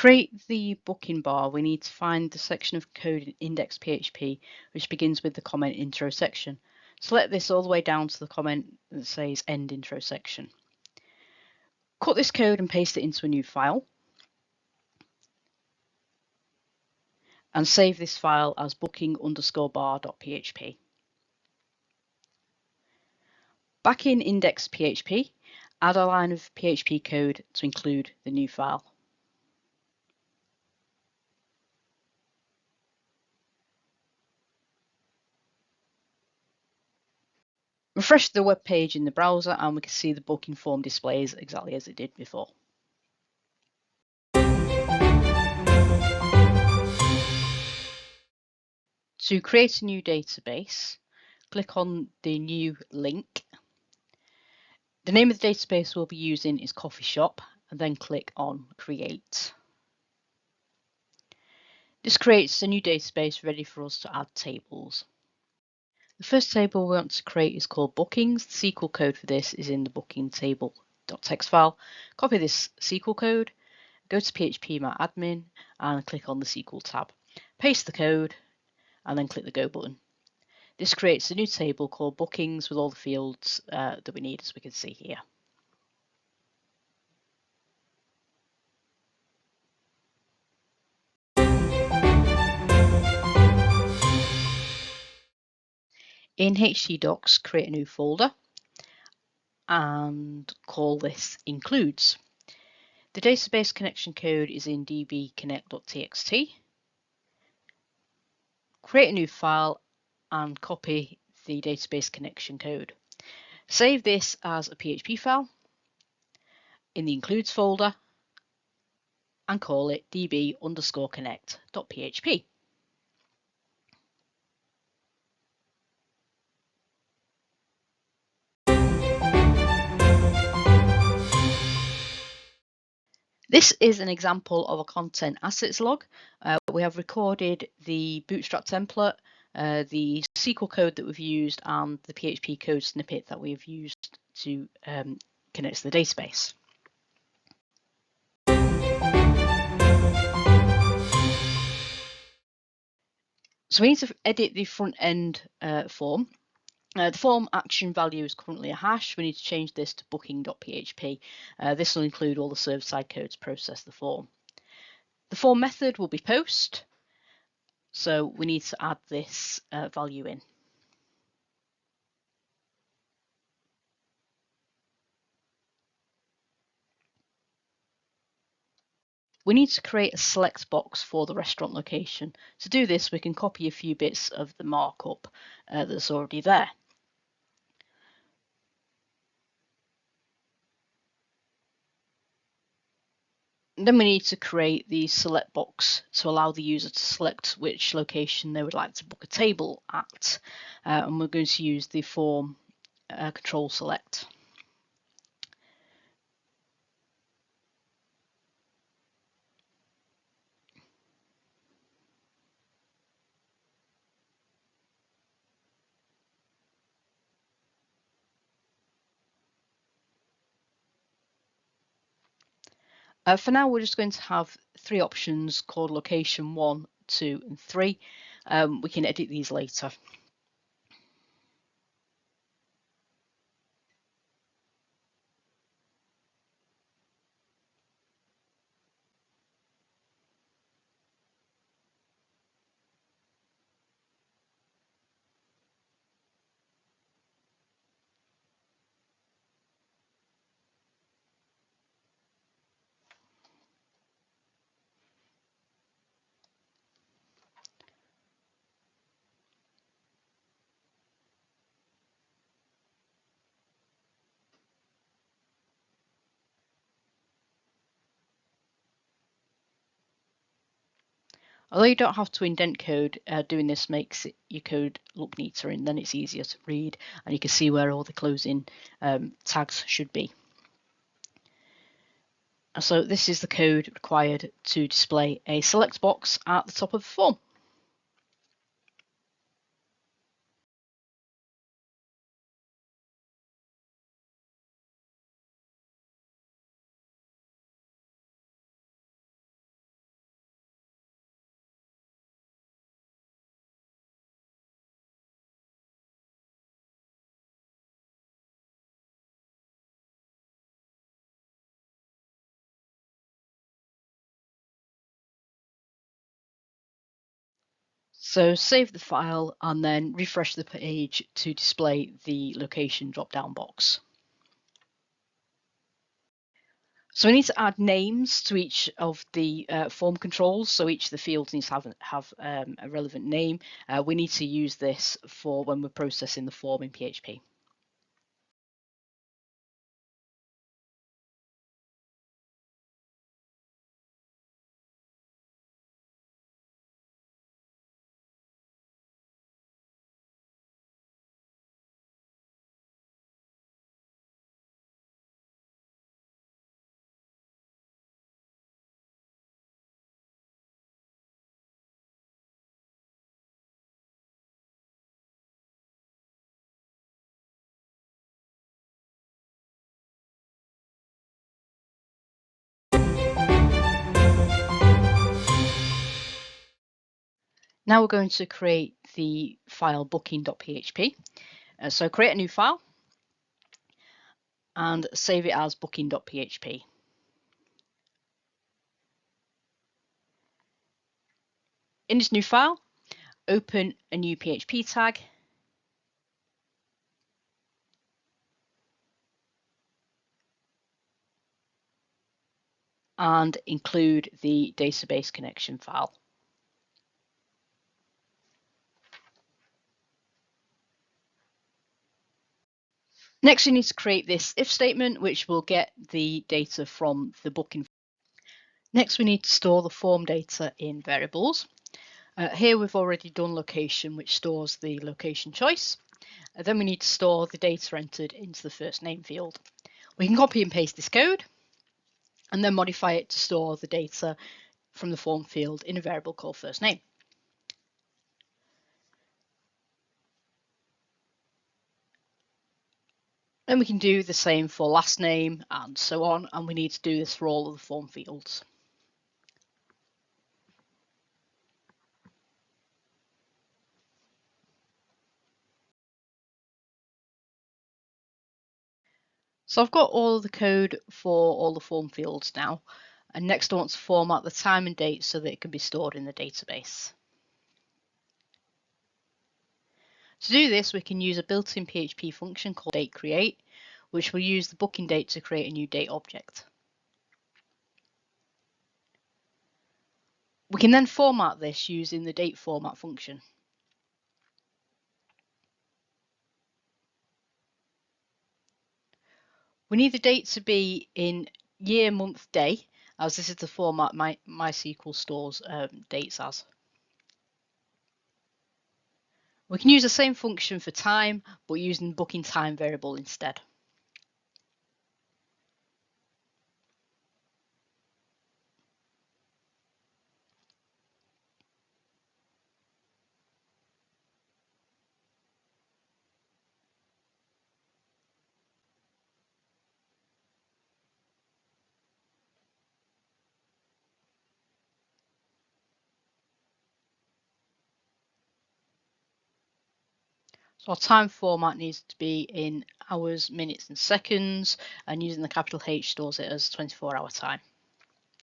create the booking bar, we need to find the section of code in index.php which begins with the comment intro section. Select this all the way down to the comment that says end intro section. Cut this code and paste it into a new file. And save this file as booking_bar.php. Back in index.php, add a line of PHP code to include the new file. Refresh the web page in the browser and we can see the booking form displays exactly as it did before. To create a new database, click on the new link. The name of the database we'll be using is Coffee Shop, and then click on Create. This creates a new database ready for us to add tables. The first table we want to create is called Bookings. The SQL code for this is in the booking table.txt file. Copy this SQL code, go to php.admin and click on the SQL tab. Paste the code and then click the Go button. This creates a new table called Bookings with all the fields that we need, as we can see here. In htdocs, create a new folder and call this includes. The database connection code is in dbconnect.txt. Create a new file and copy the database connection code. Save this as a PHP file in the includes folder and call it db_connect.php. This is an example of a content assets log. We have recorded the Bootstrap template, the SQL code that we've used, and the PHP code snippet that we've used to connect to the database. So we need to edit the front end form. The form action value is currently a hash. We need to change this to booking.php. This will include all the server-side code to process the form. The form method will be post, so we need to add this value in. We need to create a select box for the restaurant location. To do this, we can copy a few bits of the markup that's already there. And then we need to create the select box to allow the user to select which location they would like to book a table at. And we're going to use the form control select. For now, we're just going to have three options called location 1, 2, and 3. We can edit these later. Although you don't have to indent code, doing this makes your code look neater and then it's easier to read and you can see where all the closing tags should be. So this is the code required to display a select box at the top of the form. So save the file and then refresh the page to display the location drop-down box. So we need to add names to each of the form controls. So each of the fields needs to have a relevant name. We need to use this for when we're processing the form in PHP. Now we're going to create the file booking.php. So create a new file and save it as booking.php. In this new file, open a new PHP tag and include the database connection file. Next, we need to create this if statement, which will get the data from the booking. Next, we need to store the form data in variables. Here we've already done location, which stores the location choice. Then we need to store the data entered into the first name field. We can copy and paste this code and then modify it to store the data from the form field in a variable called first name. Then we can do the same for last name and so on, and we need to do this for all of the form fields. So I've got all of the code for all the form fields now, and next I want to format the time and date so that it can be stored in the database. To do this, we can use a built-in PHP function called dateCreate, which will use the booking date to create a new date object. We can then format this using the date format function. We need the date to be in year, month, day, as this is the format MySQL stores dates as. We can use the same function for time, but using the booking time variable instead. So our time format needs to be in hours, minutes, and seconds, and using the capital H stores it as 24-hour time.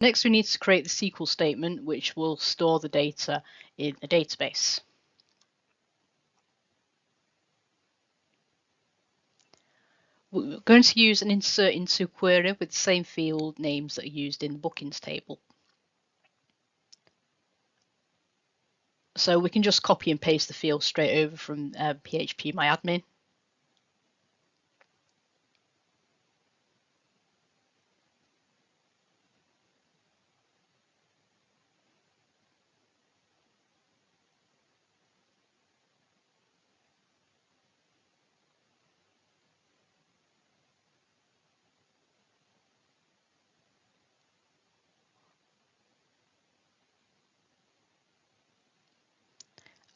Next, we need to create the SQL statement, which will store the data in a database. We're going to use an insert into query with the same field names that are used in the bookings table. So we can just copy and paste the field straight over from phpMyAdmin.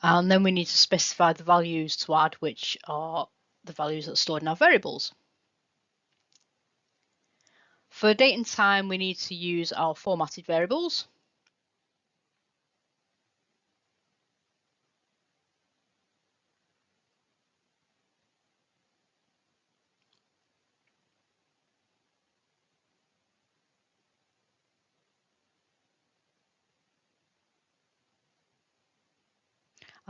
And then we need to specify the values to add, which are the values that are stored in our variables. For date and time, we need to use our formatted variables.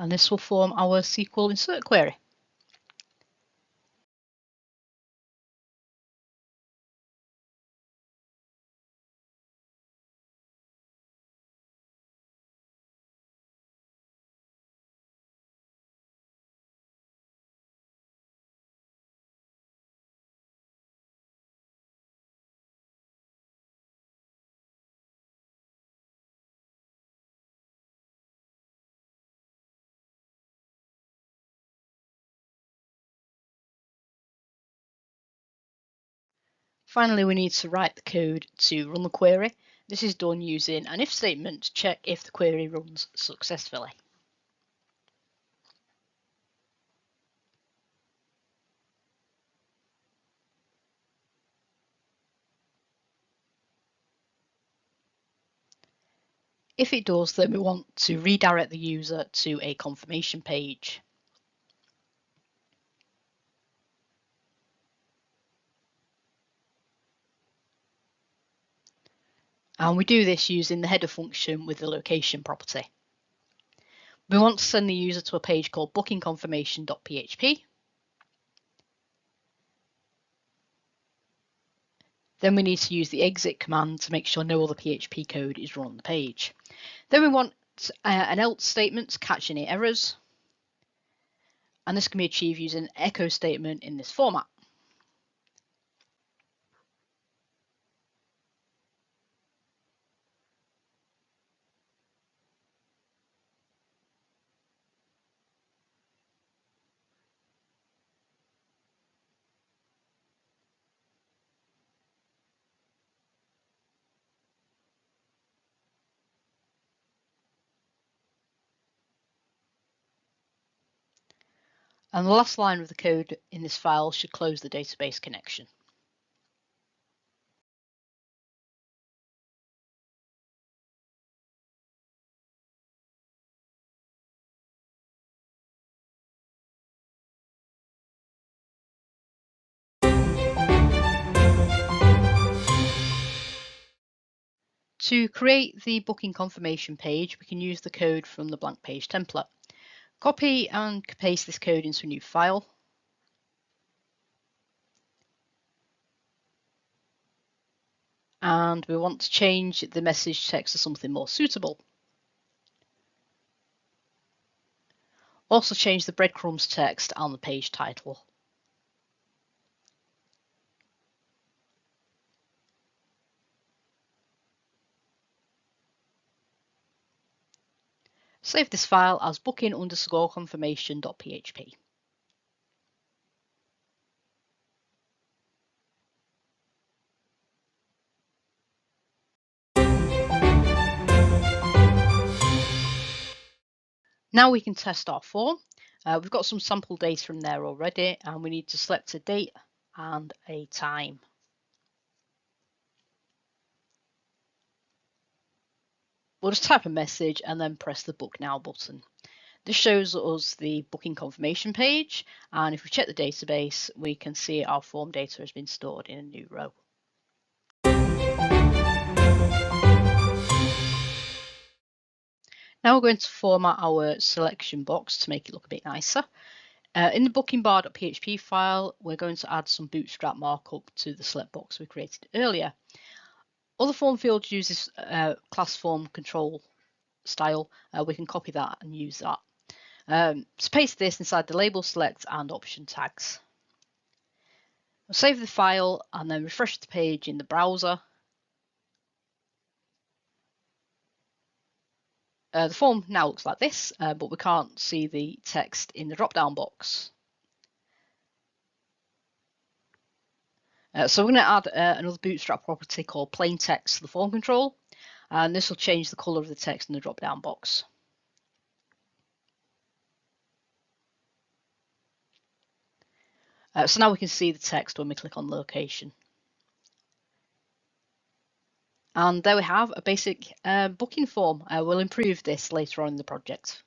And this will form our SQL insert query. Finally, we need to write the code to run the query. This is done using an if statement to check if the query runs successfully. If it does, then we want to redirect the user to a confirmation page. And we do this using the header function with the location property. We want to send the user to a page called bookingconfirmation.php. Then we need to use the exit command to make sure no other PHP code is run on the page. Then we want an else statement to catch any errors. And this can be achieved using an echo statement in this format. And the last line of the code in this file should close the database connection. To create the booking confirmation page, we can use the code from the blank page template. Copy and paste this code into a new file. And we want to change the message text to something more suitable. Also change the breadcrumbs text and the page title. Save this file as booking_confirmation.php. Now we can test our form. We've got some sample data from there already, and we need to select a date and a time. We'll just type a message and then press the Book Now button. This shows us the booking confirmation page, and if we check the database, we can see our form data has been stored in a new row. Now we're going to format our selection box to make it look a bit nicer. In the bookingbar.php file, we're going to add some bootstrap markup to the select box we created earlier. Other form fields use this class form control style. We can copy that and use that. So paste this inside the label select and option tags. We'll save the file and then refresh the page in the browser. The form now looks like this, but we can't see the text in the drop-down box. So we're going to add another bootstrap property called plain text to the form control, and this will change the color of the text in the drop-down box. So now we can see the text when we click on location. And there we have a basic booking form. We'll improve this later on in the project.